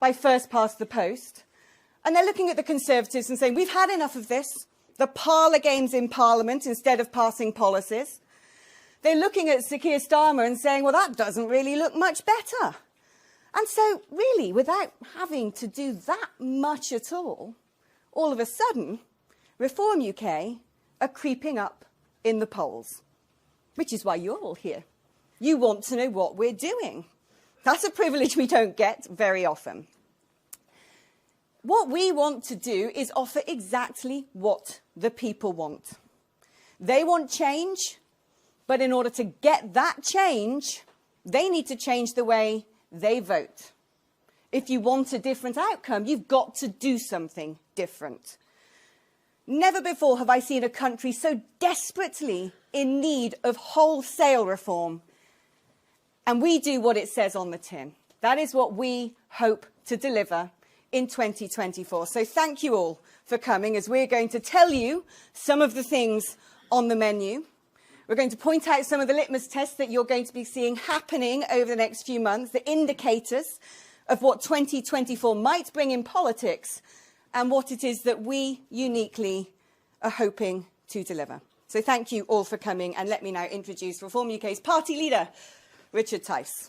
by first past the post. And they're looking at the Conservatives and saying, we've had enough of this. The parlour games in Parliament instead of passing policies. They're looking at Sir Keir Starmer and saying, well, that doesn't really look much better. And so, really, without having to do that much at all of a sudden, Reform UK are creeping up in the polls, which is why you're all here. You want to know what we're doing. That's a privilege we don't get very often. What we want to do is offer exactly what the people want. They want change, but in order to get that change, they need to change the way they vote. If you want a different outcome, you've got to do something different. Never before have I seen a country so desperately in need of wholesale reform. And we do what it says on the tin. That is what we hope to deliver in 2024. So thank you all for coming, as we're going to tell you some of the things on the menu. We're going to point out some of the litmus tests that you're going to be seeing happening over the next few months, the indicators of what 2024 might bring in politics and what it is that we uniquely are hoping to deliver. So thank you all for coming, and let me now introduce Reform UK's party leader, Richard Tice.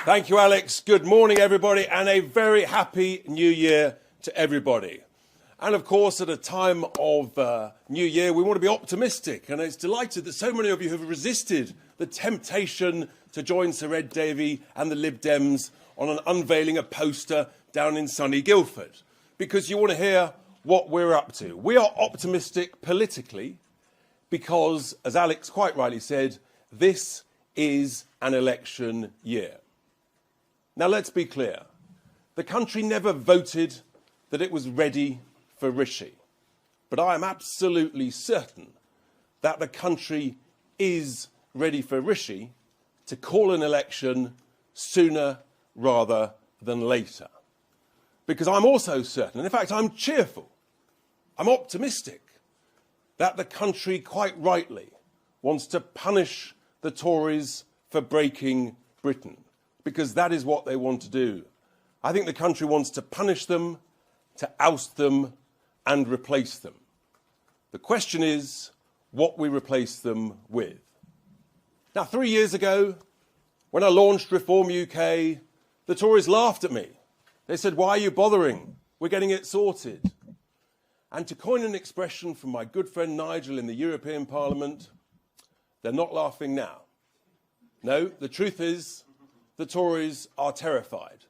Thank you, Alex. Good morning, everybody, and a very happy New Year to everybody. And, of course, at a time of New Year, we want to be optimistic. And it's delighted that so many of you have resisted the temptation to join Sir Ed Davey and the Lib Dems on unveiling a poster down in sunny Guildford, because you want to hear what we're up to. We are optimistic politically because, as Alex quite rightly said, this is an election year. Now, let's be clear. The country never voted that it was ready for Rishi. But I am absolutely certain that the country is ready for Rishi to call an election sooner rather than later. Because I'm also certain, and in fact I'm cheerful, I'm optimistic, that the country quite rightly wants to punish the Tories for breaking Britain. Because that is what they want to do. I think the country wants to punish them, to oust them, and replace them. The question is what we replace them with. Now, 3 years ago, when I launched Reform UK, the Tories laughed at me. They said, why are you bothering? We're getting it sorted. And to coin an expression from my good friend Nigel in the European Parliament, they're not laughing now. No, the truth is, the Tories are terrified.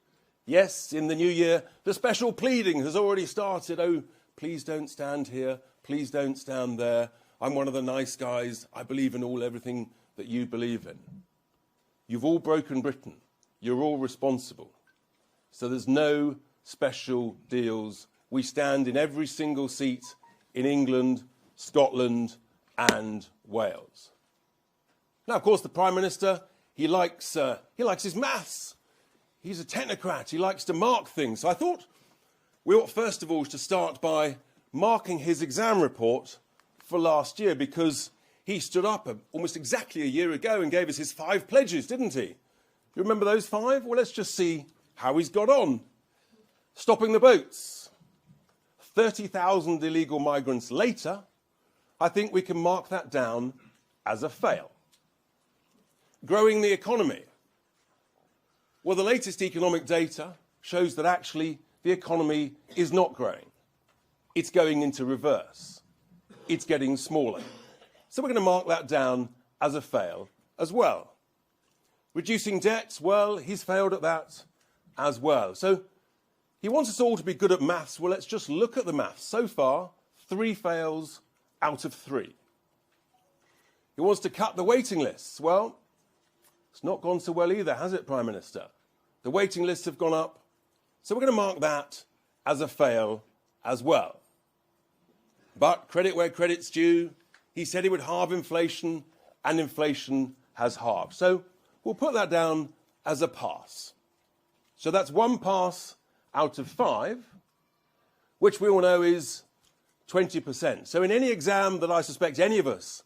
Yes, in the new year, the special pleading has already started. Oh, please don't stand here. Please don't stand there. I'm one of the nice guys. I believe in everything that you believe in. You've all broken Britain. You're all responsible. So there's no special deals. We stand in every single seat in England, Scotland, and Wales. Now, of course, the Prime Minister, he likes his maths. He's a technocrat. He likes to mark things. So I thought we ought, first of all, to start by marking his exam report for last year, because he stood up almost exactly a year ago and gave us his 5 pledges, didn't he? You remember those 5? Well, let's just see how he's got on. Stopping the boats. 30,000 illegal migrants later, I think we can mark that down as a fail. Growing the economy. Well, the latest economic data shows that actually the economy is not growing. It's going into reverse. It's getting smaller. So we're going to mark that down as a fail as well. Reducing debt, well, he's failed at that as well. So he wants us all to be good at maths. Well, let's just look at the maths. So far, 3 fails out of 3. He wants to cut the waiting lists. Well, it's not gone so well either, has it, Prime Minister? The waiting lists have gone up. So we're going to mark that as a fail as well. But credit where credit's due. He said he would halve inflation, and inflation has halved. So we'll put that down as a pass. So that's 1 pass out of 5, which we all know is 20%. So in any exam that I suspect any of us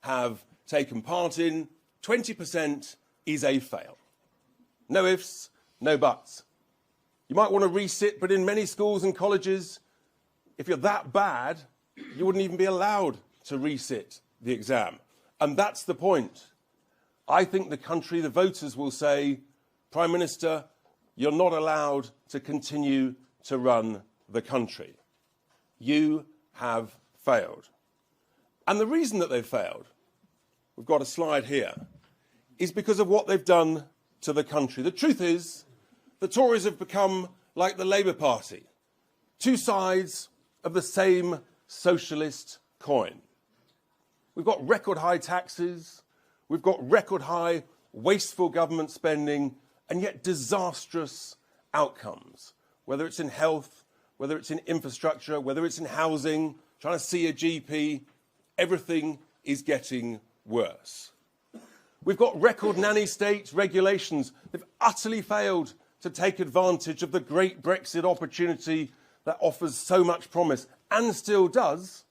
have taken part in, 20% is a fail. No ifs, no buts. You might want to resit, but in many schools and colleges, if you're that bad, you wouldn't even be allowed to resit the exam. And that's the point. I think the country, the voters will say, Prime Minister, you're not allowed to continue to run the country. You have failed. And the reason that they've failed, we've got a slide here, is because of what they've done to the country. The truth is, the Tories have become like the Labour Party, two sides of the same socialist coin. We've got record high taxes, we've got record high wasteful government spending, and yet disastrous outcomes, whether it's in health, whether it's in infrastructure, whether it's in housing, trying to see a GP, everything is getting worse. We've got record nanny state regulations. They've utterly failed to take advantage of the great Brexit opportunity that offers so much promise, and still does,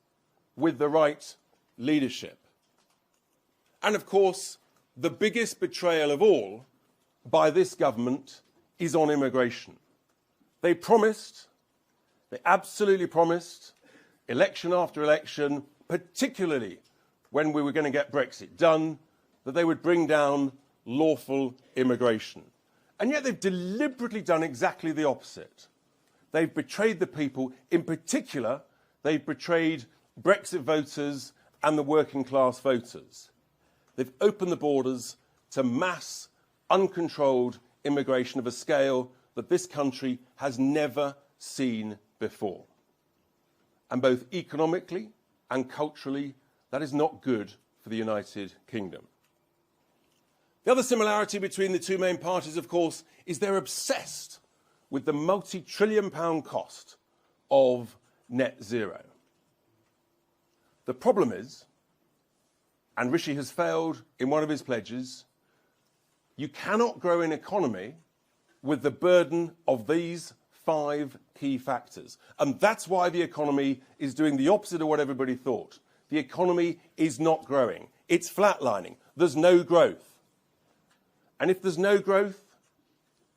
with the right leadership. And of course, the biggest betrayal of all by this government is on immigration. They promised, they absolutely promised, election after election, particularly when we were going to get Brexit done, that they would bring down lawful immigration. And yet they've deliberately done exactly the opposite. They've betrayed the people. In particular, they've betrayed Brexit voters and the working class voters. They've opened the borders to mass, uncontrolled immigration of a scale that this country has never seen before. And both economically and culturally, that is not good for the United Kingdom. The other similarity between the two main parties, of course, is they're obsessed with the multi-trillion-pound cost of net zero. The problem is, and Rishi has failed in one of his pledges, you cannot grow an economy with the burden of these 5 key factors. And that's why the economy is doing the opposite of what everybody thought. The economy is not growing. It's flatlining. There's no growth. And if there's no growth,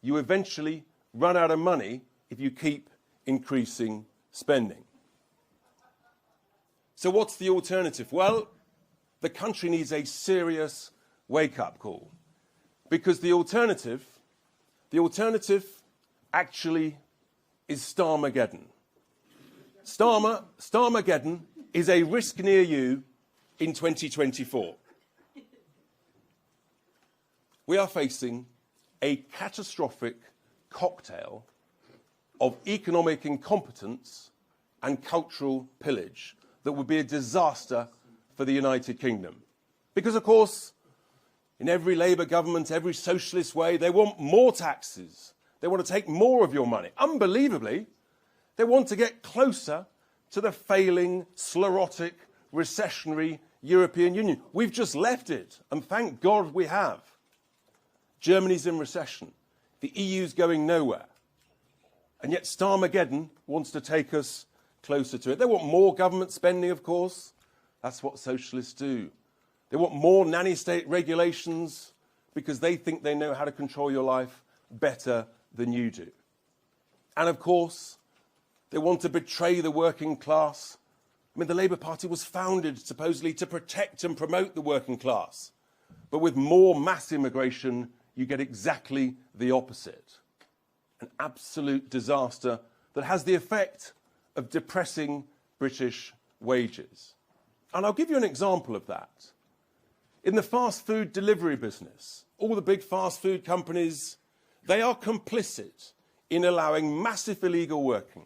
you eventually run out of money if you keep increasing spending. So what's the alternative? Well, the country needs a serious wake-up call. Because the alternative actually is Starmageddon. Starmageddon is a risk near you in 2024. We are facing a catastrophic cocktail of economic incompetence and cultural pillage that would be a disaster for the United Kingdom. Because, of course, in every Labour government, every socialist way, they want more taxes. They want to take more of your money. Unbelievably, they want to get closer to the failing, sclerotic, recessionary European Union. We've just left it, and thank God we have. Germany's in recession. The EU's going nowhere. And yet Starmageddon wants to take us closer to it. They want more government spending, of course. That's what socialists do. They want more nanny state regulations because they think they know how to control your life better than you do. And of course, they want to betray the working class. I mean, the Labour Party was founded supposedly to protect and promote the working class. But with more mass immigration, you get exactly the opposite. An absolute disaster that has the effect of depressing British wages. And I'll give you an example of that. In the fast food delivery business, all the big fast food companies, they are complicit in allowing massive illegal working,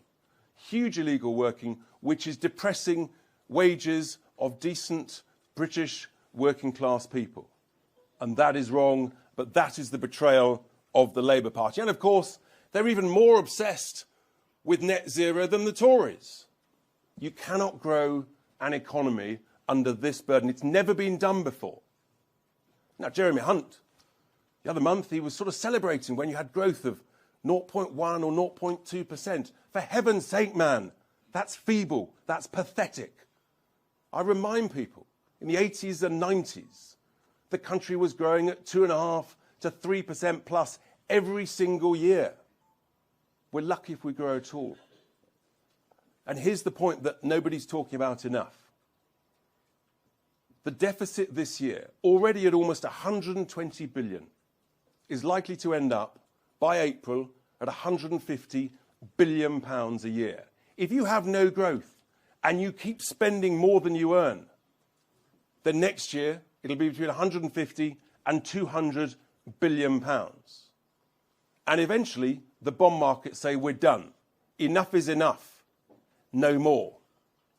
huge illegal working, which is depressing wages of decent British working class people. And that is wrong, but that is the betrayal of the Labour Party. And of course, they're even more obsessed with net zero than the Tories. You cannot grow an economy under this burden. It's never been done before. Now, Jeremy Hunt, the other month, he was sort of celebrating when you had growth of 0.1 or 0.2%. For heaven's sake, man, that's feeble, that's pathetic. I remind people, in the 80s and 90s, the country was growing at 2.5% to 3% plus every single year. We're lucky if we grow at all. And here's the point that nobody's talking about enough. The deficit this year, already at almost 120 billion, is likely to end up by April at 150 billion pounds a year. If you have no growth and you keep spending more than you earn, then next year it'll be between 150 and 200 billion pounds. And eventually the bond markets say, we're done. Enough is enough. No more.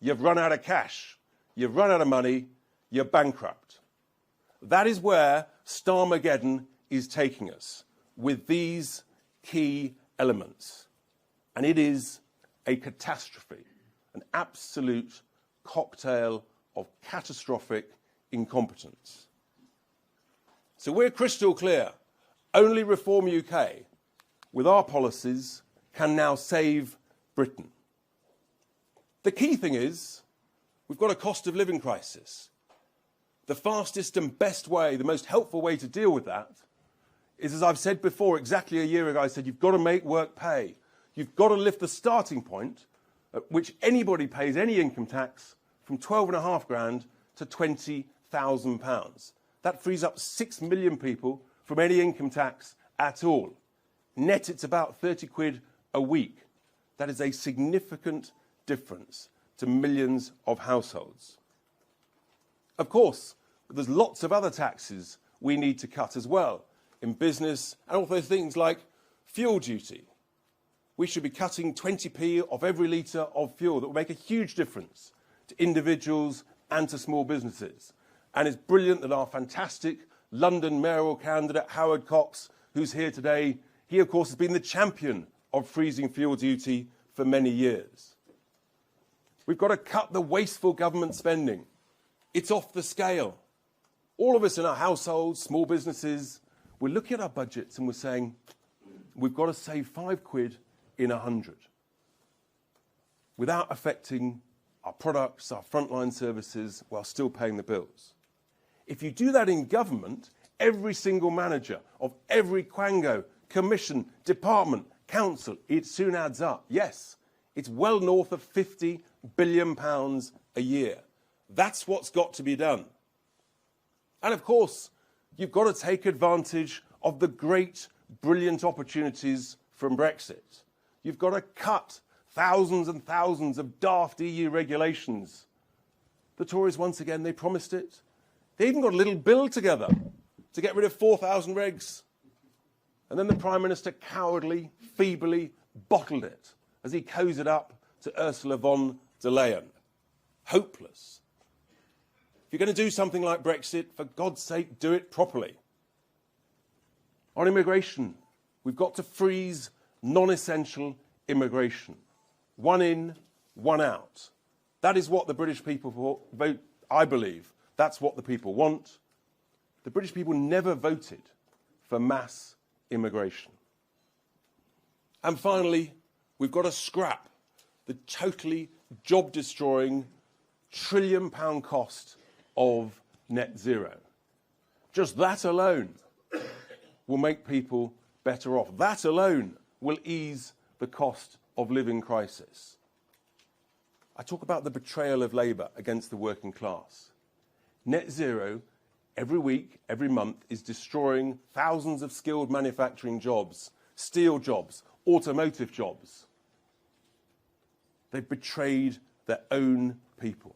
You've run out of cash. You've run out of money. You're bankrupt. That is where Starmageddon is taking us, with these key elements. And it is a catastrophe, an absolute cocktail of catastrophic incompetence. So we're crystal clear. Only Reform UK, with our policies, can now save Britain. The key thing is, we've got a cost of living crisis. The fastest and best way, the most helpful way to deal with that is, as I've said before, exactly a year ago, I said, you've got to make work pay. You've got to lift the starting point at which anybody pays any income tax from 12.5 grand to £20,000. That frees up 6 million people from any income tax at all. Net, it's about 30 quid a week. That is a significant difference to millions of households. Of course, there's lots of other taxes we need to cut as well in business, and also things like fuel duty. We should be cutting 20p of every litre of fuel. That will make a huge difference to individuals and to small businesses. And it's brilliant that our fantastic London mayoral candidate, Howard Cox, who's here today, he, of course, has been the champion of freezing fuel duty for many years. We've got to cut the wasteful government spending. It's off the scale. All of us in our households, small businesses, we're looking at our budgets and we're saying, we've got to save 5 quid in 100 without affecting our products, our frontline services, while still paying the bills. If you do that in government, every single manager of every quango, commission, department, council, it soon adds up. Yes, it's well north of £50 billion a year. That's what's got to be done. And of course, you've got to take advantage of the great, brilliant opportunities from Brexit. You've got to cut thousands and thousands of daft EU regulations. The Tories, once again, they promised it. They even got a little bill together to get rid of 4,000 regs. And then the Prime Minister cowardly, feebly bottled it as he cozied up to Ursula von der Leyen. Hopeless. If you're going to do something like Brexit, for God's sake, do it properly. On immigration, we've got to freeze non-essential immigration. One in, one out. That is what the British people vote, I believe. That's what the people want. The British people never voted for mass immigration. And finally, we've got to scrap the totally job-destroying trillion-pound cost of net zero. Just that alone will make people better off. That alone will ease the cost of living crisis. I talk about the betrayal of Labour against the working class. Net zero, every week, every month, is destroying thousands of skilled manufacturing jobs, steel jobs, automotive jobs. They've betrayed their own people.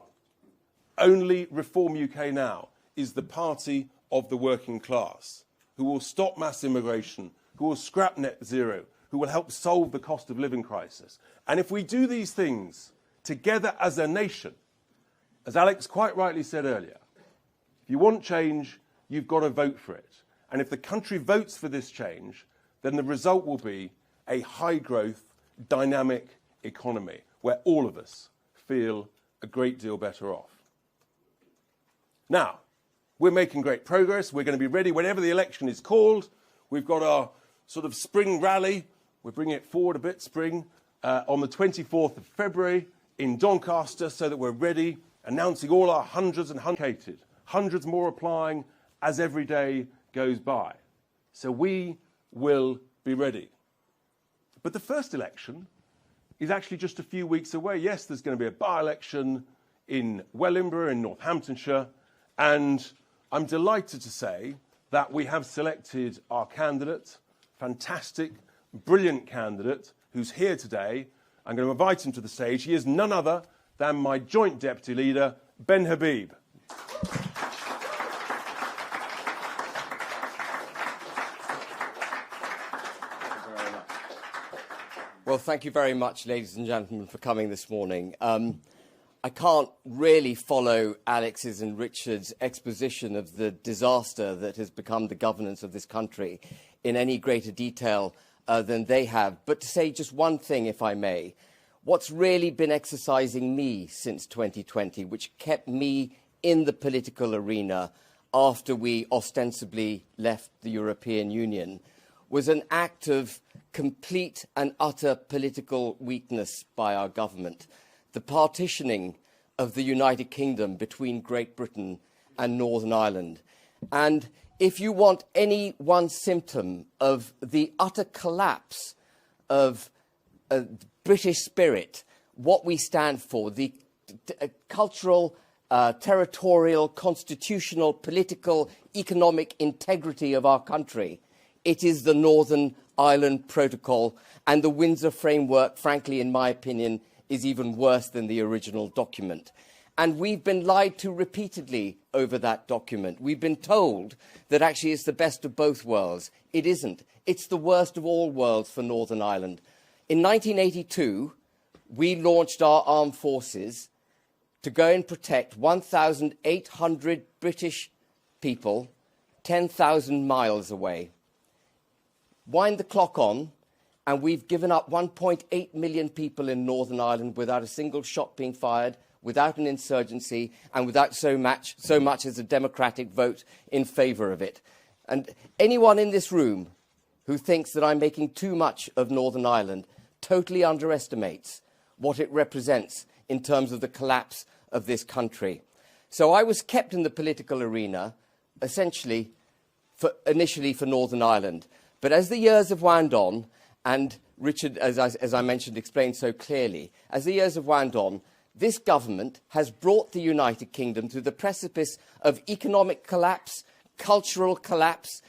Only Reform UK now is the party of the working class, who will stop mass immigration, who will scrap net zero, who will help solve the cost of living crisis. And if we do these things together as a nation, as Alex quite rightly said earlier, if you want change, you've got to vote for it. And if the country votes for this change, then the result will be a high-growth, dynamic economy where all of us feel a great deal better off. Now, we're making great progress. We're going to be ready whenever the election is called. We've got our sort of spring rally. We're bringing it forward a bit, spring, on the 24th of February in Doncaster, so that we're ready announcing all our hundreds more applying as every day goes by. So we will be ready. But the first election is actually just a few weeks away. Yes, there's going to be a by-election in Wellingborough in Northamptonshire, and I'm delighted to say that we have selected our candidate, fantastic, brilliant candidate, who's here today. I'm going to invite him to the stage. He is none other than my joint deputy leader, Ben Habib. Well, thank you very much, ladies and gentlemen, for coming this morning. I can't really follow Alex's and Richard's exposition of the disaster that has become the governance of this country in any greater detail than they have. But to say just one thing, if I may, what's really been exercising me since 2020, which kept me in the political arena after we ostensibly left the European Union, was an act of complete and utter political weakness by our government. The partitioning of the United Kingdom between Great Britain and Northern Ireland. And if you want any one symptom of the utter collapse of British spirit, what we stand for, the cultural, territorial, constitutional, political, economic integrity of our country, it is the Northern Ireland Protocol, and the Windsor Framework, frankly, in my opinion, is even worse than the original document. And we've been lied to repeatedly over that document. We've been told that actually it's the best of both worlds. It isn't. It's the worst of all worlds for Northern Ireland. In 1982, we launched our armed forces to go and protect 1,800 British people 10,000 miles away. Wind the clock on, and we've given up 1.8 million people in Northern Ireland without a single shot being fired, without an insurgency, and without so much as a democratic vote in favour of it. And anyone in this room who thinks that I'm making too much of Northern Ireland totally underestimates what it represents in terms of the collapse of this country. So I was kept in the political arena, essentially, initially for Northern Ireland. But as the years have wound on, and Richard, as I mentioned, explained so clearly, as the years have wound on, this government has brought the United Kingdom to the precipice of economic collapse, cultural collapse,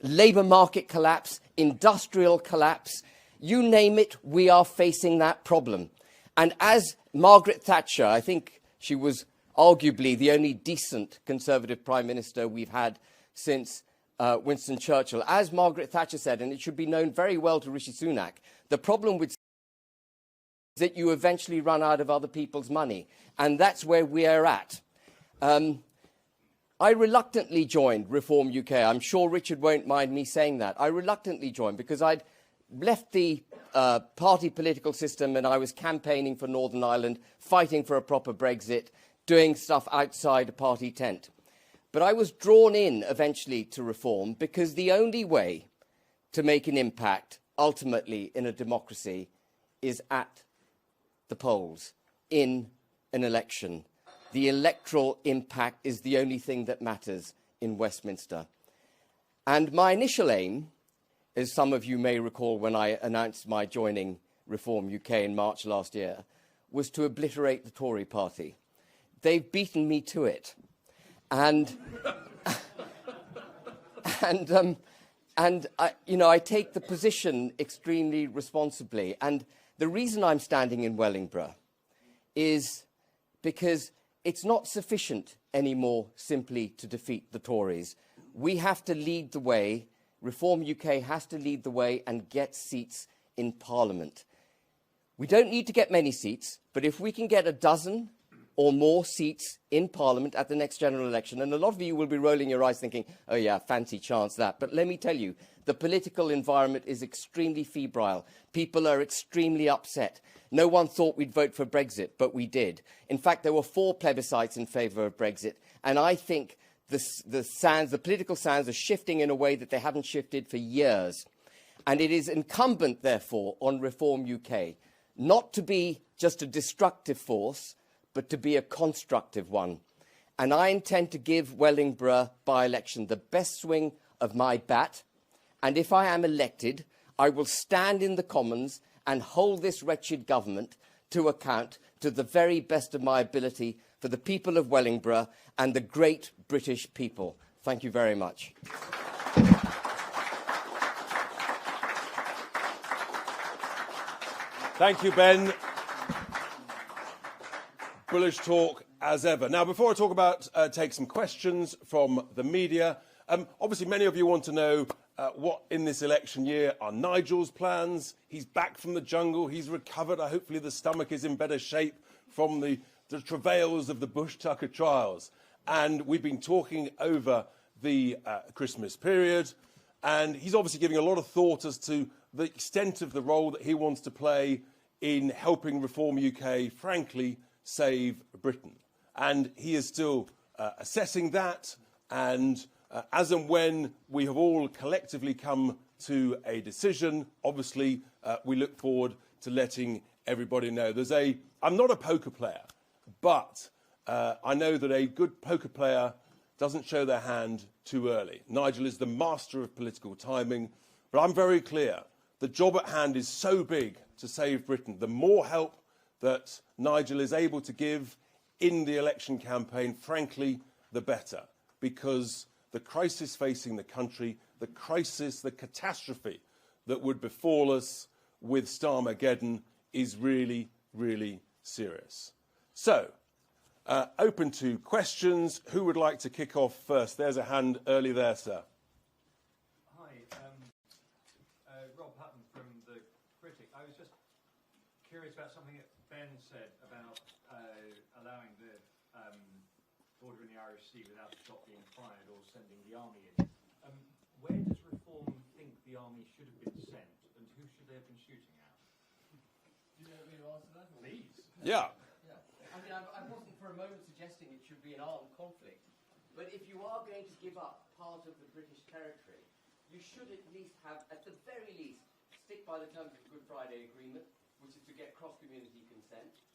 labour market collapse, industrial collapse. You name it, we are facing that problem. And as Margaret Thatcher, I think she was arguably the only decent Conservative Prime Minister we've had since Winston Churchill. As Margaret Thatcher said, and it should be known very well to Rishi Sunak, the problem with is that you eventually run out of other people's money. And that's where we are at. I reluctantly joined Reform UK. I'm sure Richard won't mind me saying that. I reluctantly joined because I'd left the party political system and I was campaigning for Northern Ireland, fighting for a proper Brexit, doing stuff outside a party tent. But I was drawn in eventually to Reform because the only way to make an impact ultimately in a democracy is at the polls, in an election. The electoral impact is the only thing that matters in Westminster. And my initial aim, as some of you may recall when I announced my joining Reform UK in March last year, was to obliterate the Tory party. They've beaten me to it. And I take the position extremely responsibly. And the reason I'm standing in Wellingborough is because it's not sufficient anymore simply to defeat the Tories. We have to lead the way. Reform UK has to lead the way and get seats in Parliament. We don't need to get many seats, but if we can get a dozen or more seats in Parliament at the next general election, and a lot of you will be rolling your eyes thinking, oh yeah, fancy chance that. But let me tell you, the political environment is extremely febrile. People are extremely upset. No one thought we'd vote for Brexit, but we did. In fact, there were 4 plebiscites in favour of Brexit, and I think the political sands are shifting in a way that they haven't shifted for years. And it is incumbent, therefore, on Reform UK not to be just a destructive force, but to be a constructive one. And I intend to give Wellingborough by-election the best swing of my bat. And if I am elected, I will stand in the Commons and hold this wretched government to account to the very best of my ability for the people of Wellingborough and the great British people. Thank you very much. Thank you, Ben. Bullish talk as ever. Now, before I talk about take some questions from the media, obviously many of you want to know what in this election year are Nigel's plans. He's back from the jungle. He's recovered. Hopefully the stomach is in better shape from the travails of the Bush-Tucker trials. And we've been talking over the Christmas period. And he's obviously giving a lot of thought as to the extent of the role that he wants to play in helping Reform UK, frankly, save Britain. And he is still assessing that. And as and when we have all collectively come to a decision, obviously, we look forward to letting everybody know. I'm not a poker player, but I know that a good poker player doesn't show their hand too early. Nigel is the master of political timing, but I'm very clear. The job at hand is so big to save Britain. The more help that Nigel is able to give in the election campaign, frankly, the better. Because the crisis facing the country, the crisis, the catastrophe that would befall us with Starmageddon is really, really serious. So, open to questions. Who would like to kick off first? There's a hand early there, sir. Hi, Rob Hutton from The Critic. I was just curious about something that Ben said about allowing the border in the Irish Sea without a shot being fired or sending the army in. Where does Reform think the army should have been sent, and who should they have been shooting at? Do you want me to answer that? Please. Yeah. I mean, I wasn't for a moment suggesting it should be an armed conflict, but if you are going to give up part of the British territory, you should at least have, at the very least, stick by the terms of the Good Friday Agreement, which is to get cross-community consent,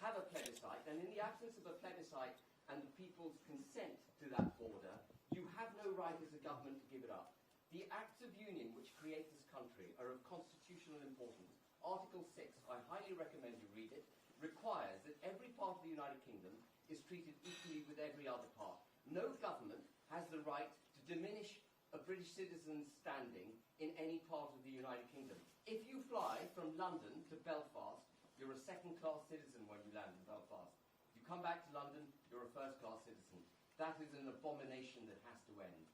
have a plebiscite, and in the absence of a plebiscite and the people's consent to that border, you have no right as a government to give it up. The Acts of Union which create this country are of constitutional importance. Article 6, I highly recommend you read it, requires that every part of the United Kingdom is treated equally with every other part. No government has the right to diminish a British citizen's standing in any part of the United Kingdom. If you fly from London to Belfast, you're a second-class citizen when you land in Belfast. If you come back to London, you're a first-class citizen. That is an abomination that has to end.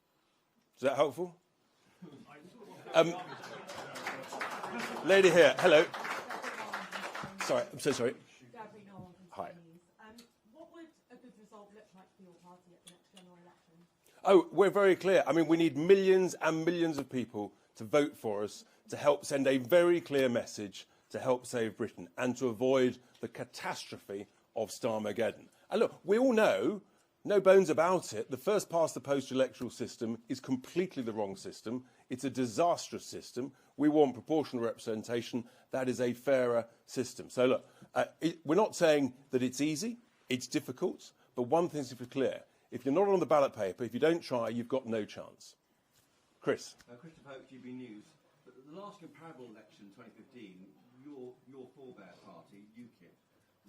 Is that helpful? Lady here, hello. Sorry, I'm so sorry. Hi. What would a good result look like for your party at the next general election? Oh, we're very clear. I mean, we need millions and millions of people to vote for us to help send a very clear message to help save Britain and to avoid the catastrophe of Starmageddon. And look, we all know, no bones about it, the first past the post electoral system is completely the wrong system. It's a disastrous system. We want proportional representation. That is a fairer system. So look, we're not saying that it's easy, it's difficult, but one thing's clear. If you're not on the ballot paper, if you don't try, you've got no chance. Chris. Christopher Hope, GB News. But the last comparable election, 2015, your forebear party, UKIP,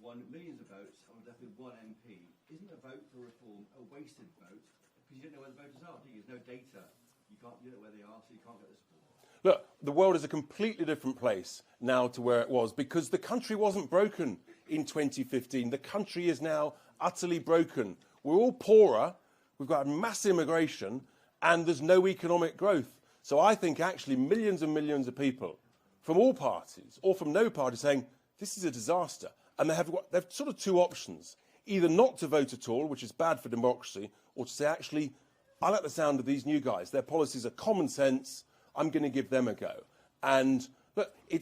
won millions of votes and was left with one MP. Isn't a vote for reform a wasted vote? Because you don't know where the voters are, do you? There's no data. You don't know where they are, so you can't get the support. Look, the world is a completely different place now to where it was because the country wasn't broken in 2015. The country is now utterly broken. We're all poorer, we've got mass immigration, and there's no economic growth. So I think actually millions and millions of people from all parties or from no party saying this is a disaster. And they have sort of two options, either not to vote at all, which is bad for democracy, or to say, actually, I like the sound of these new guys. Their policies are common sense. I'm going to give them a go. And look, if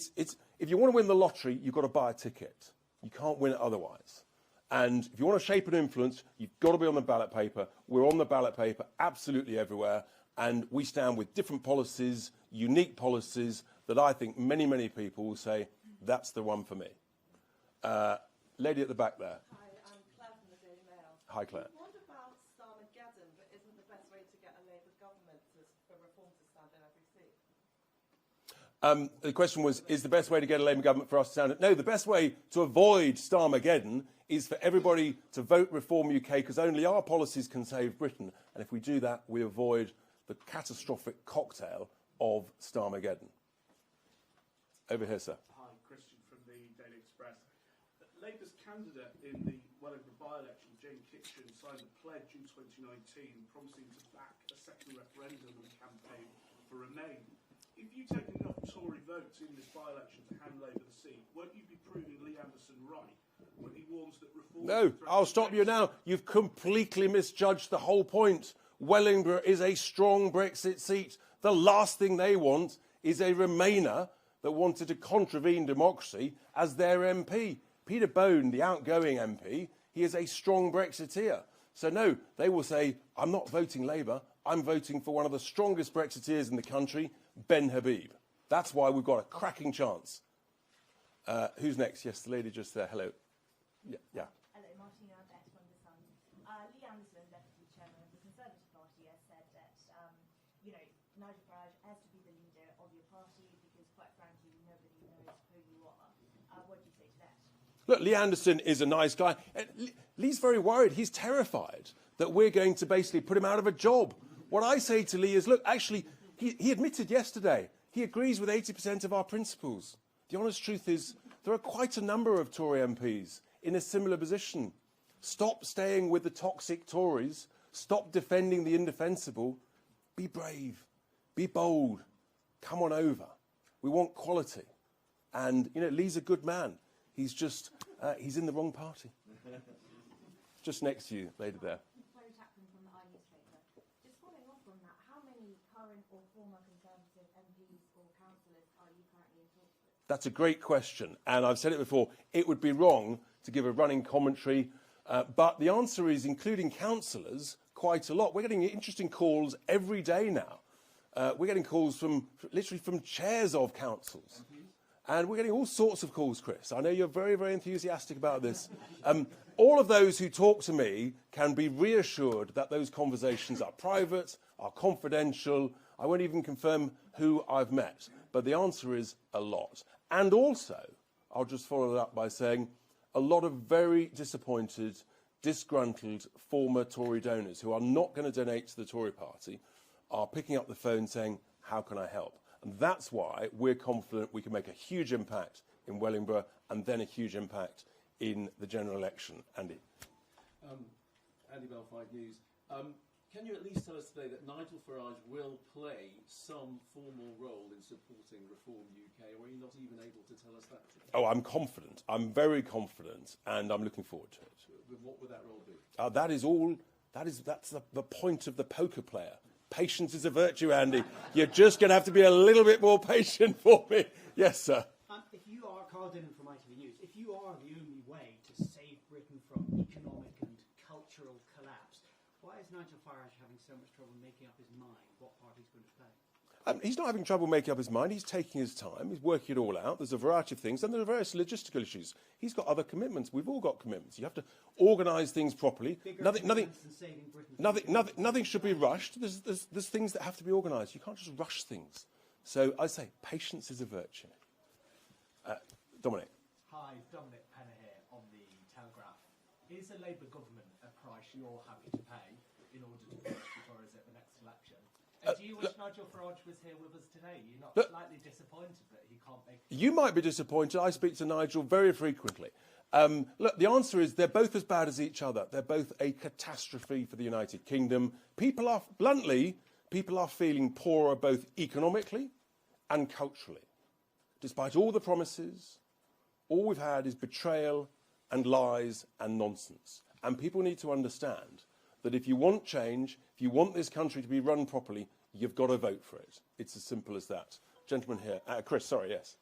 you want to win the lottery, you've got to buy a ticket. You can't win it otherwise. And if you want to shape and influence, you've got to be on the ballot paper. We're on the ballot paper absolutely everywhere. And we stand with different policies, unique policies, that I think many, many people will say, that's the one for me. Lady at the back there. Hi, Hi, Claire. What about Starmageddon, but isn't the best way to get a Labour government for reform to stand in every seat? The question was, is the best way to get a Labour government for us to stand in? No, the best way to avoid Starmageddon is for everybody to vote Reform UK, because only our policies can save Britain. And if we do that, we avoid the catastrophic cocktail of Starmageddon. Over here, sir. Hi, Christian from the Daily Express. Labour's candidate in the Wellingborough by-election, Jane Kitchen, signed a pledge in 2019 promising to back a second referendum and campaign for Remain. If you take enough Tory votes in this by-election to hand Labour the seat, won't you be proving Lee Anderson right when he warns that reform... No, I'll stop you now. You've completely misjudged the whole point. Wellingborough is a strong Brexit seat. The last thing they want is a Remainer that wanted to contravene democracy as their MP. Peter Bone, the outgoing MP, he is a strong Brexiteer. So no, they will say, I'm not voting Labour, I'm voting for one of the strongest Brexiteers in the country, Ben Habib. That's why we've got a cracking chance. Who's next? Yes, the lady just there. Hello. Yeah. Hello, Martina Arbett from The Sun. Lee Anderson, Deputy Chairman of the Conservative Party, has said that, Nigel Farage has to be the leader of your party because, quite frankly, nobody knows who you are. What do you say to that? Look, Lee Anderson is a nice guy. Lee's very worried. He's terrified that we're going to basically put him out of a job. What I say to Lee is, look, actually, he admitted yesterday he agrees with 80% of our principles. The honest truth is there are quite a number of Tory MPs in a similar position. Stop staying with the toxic Tories. Stop defending the indefensible. Be brave. Be bold. Come on over. We want quality. And, Lee's a good man. He's just, he's in the wrong party. Just next to you, lady there. Chloe Chapman from the newspaper. Just following off on that, how many current or former Conservative MPs or councillors are you currently in talks with? That's a great question. And I've said it before, it would be wrong to give a running commentary. But the answer is, including councillors, quite a lot. We're getting interesting calls every day now. We're getting calls literally from chairs of councils. And we're getting all sorts of calls, Chris. I know you're very, very enthusiastic about this. All of those who talk to me can be reassured that those conversations are private, are confidential. I won't even confirm who I've met. But the answer is a lot. And also, I'll just follow it up by saying a lot of very disappointed, disgruntled former Tory donors who are not going to donate to the Tory party are picking up the phone saying, how can I help? And that's why we're confident we can make a huge impact in Wellingborough and then a huge impact in the general election. Andy. Andy Bell, 5 News. Can you at least tell us today that Nigel Farage will play some formal role in supporting Reform UK, or are you not even able to tell us that today? Oh, I'm confident. I'm very confident, and I'm looking forward to it. What would that role be? That's the point of the poker player. Patience is a virtue, Andy. You're just going to have to be a little bit more patient for me. Yes, sir. If you are, Carl Dillon from ITV News, if you are the only way to save Britain from economic and cultural collapse, why is Nigel Farage having so much trouble making up his mind what party he's going to play? He's not having trouble making up his mind. He's taking his time. He's working it all out. There's a variety of things, and there are various logistical issues. He's got other commitments. We've all got commitments. You have to organise things properly. Nothing should be rushed. There's things that have to be organised. You can't just rush things. So I say patience is a virtue. Dominic. Hi, Dominic Penner here on the Telegraph. Is a Labour government a price you're happy to pay in order to beat the Tories at the next election? Do you wish Nigel Farage was here with us today? You're not slightly disappointed that he can't make it? You might be disappointed. I speak to Nigel very frequently. Look, the answer is they're both as bad as each other. They're both a catastrophe for the United Kingdom. People are feeling poorer both economically and culturally. Despite all the promises, all we've had is betrayal and lies and nonsense. And people need to understand that if you want change, if you want this country to be run properly, you've got to vote for it. It's as simple as that. Gentleman here. Chris, sorry, yes.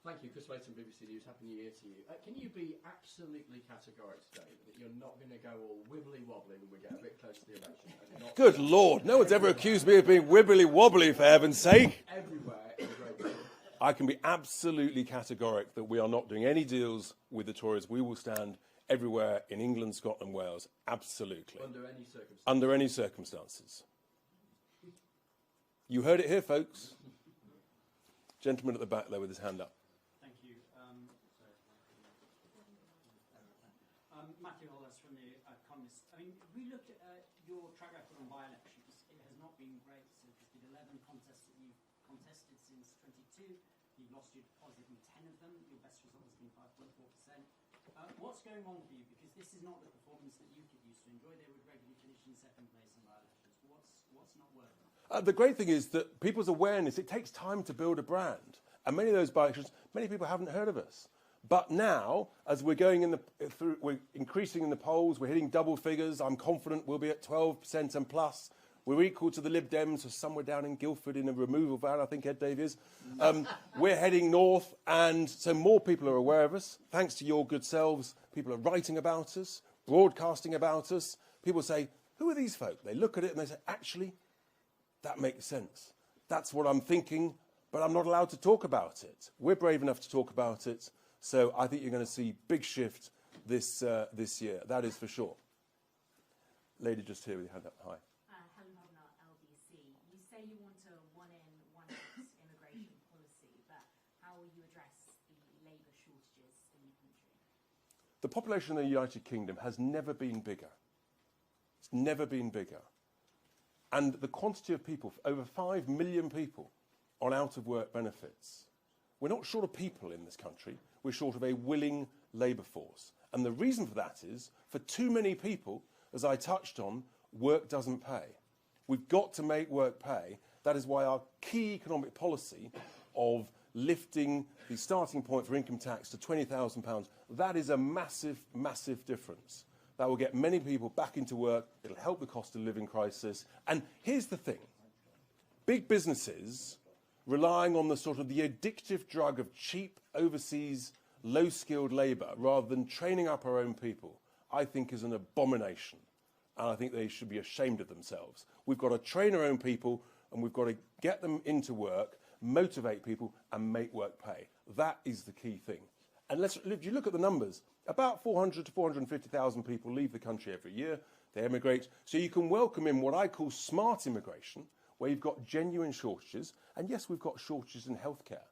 Thank you. Chris Layton, BBC News. Happy New Year to you. Can you be absolutely categoric today that you're not going to go all wibbly-wobbly when we get a bit close to the election? And Good Lord, no one's ever accused me of being wibbly-wobbly, for heaven's sake. Everywhere in Great Britain. I can be absolutely categoric that we are not doing any deals with the Tories. We will stand everywhere in England, Scotland, Wales. Absolutely. Under any circumstances. Under any circumstances. You heard it here, folks. Gentleman at the back there with his hand up. Thank you. Matthew Hollis from The Economist. I mean, we looked at your track record on by-elections. It has not been great. So there's been 11 contests that you've contested since 22. You've lost your deposit in 10 of them. Your best result has been 5.4%. What's going on for you? Because this is not the performance that UKIP used to enjoy. They would regularly finish in second place in by-elections. What's not working? The great thing is that people's awareness, it takes time to build a brand. And many of those by-elections, many people haven't heard of us. But now, as we're going we're increasing in the polls, we're hitting double figures. I'm confident we'll be at 12% and plus. We're equal to the Lib Dems, or somewhere down in Guildford in a removal van, I think Ed Dave is. We're heading north, and so more people are aware of us. Thanks to your good selves, people are writing about us, broadcasting about us. People say, who are these folk? They look at it and they say, actually, that makes sense. That's what I'm thinking, but I'm not allowed to talk about it. We're brave enough to talk about it, so I think you're going to see big shift this year. That is for sure. Lady just here with your hand up. Hi. You say you want a one-in, one-out immigration policy, but how will you address the labour shortages in the country? The population of the United Kingdom has never been bigger. It's never been bigger. And the quantity of people, over 5 million people, on out-of-work benefits. We're not short of people in this country. We're short of a willing labour force. And the reason for that is, for too many people, as I touched on, work doesn't pay. We've got to make work pay. That is why our key economic policy of lifting the starting point for income tax to £20,000, that is a massive, massive difference. That will get many people back into work. It'll help the cost of living crisis. And here's the thing. Big businesses relying on the sort of the addictive drug of cheap overseas low-skilled labour rather than training up our own people, I think is an abomination. And I think they should be ashamed of themselves. We've got to train our own people, and we've got to get them into work, motivate people, and make work pay. That is the key thing. And if you look at the numbers, about 400 to 450,000 people leave the country every year. They emigrate. So you can welcome in what I call smart immigration, where you've got genuine shortages. And yes, we've got shortages in healthcare.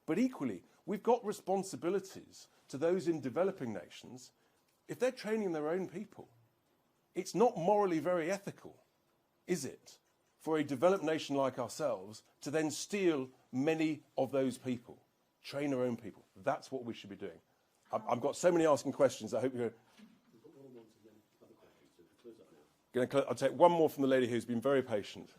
But equally, we've got responsibilities to those in developing nations. If they're training their own people, it's not morally very ethical, is it, for a developed nation like ourselves to then steal many of those people, train our own people. That's what we should be doing. I've got so many asking questions. I hope you're going to... I'll take one more from the lady who's been very patient.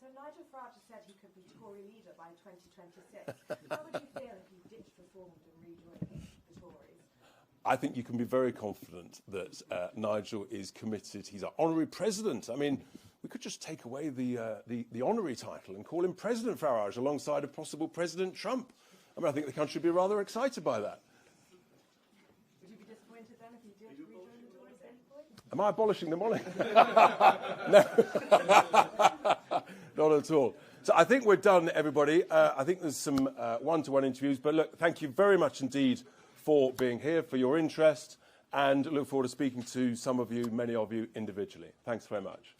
So Nigel Farage said he could be Tory leader by 2026. How would you feel if he ditched Reform and rejoined the Tories? I think you can be very confident that Nigel is committed. He's our honorary president. I mean, we could just take away the honorary title and call him President Farage alongside a possible President Trump. I mean, I think the country would be rather excited by that. Would you be disappointed then if he did rejoin the Tories at any point? Am I abolishing the monarchy? No, not at all. So I think we're done, everybody. I think there's some one-to-one interviews. But look, thank you very much indeed for being here, for your interest, and look forward to speaking to some of you, many of you, individually. Thanks very much.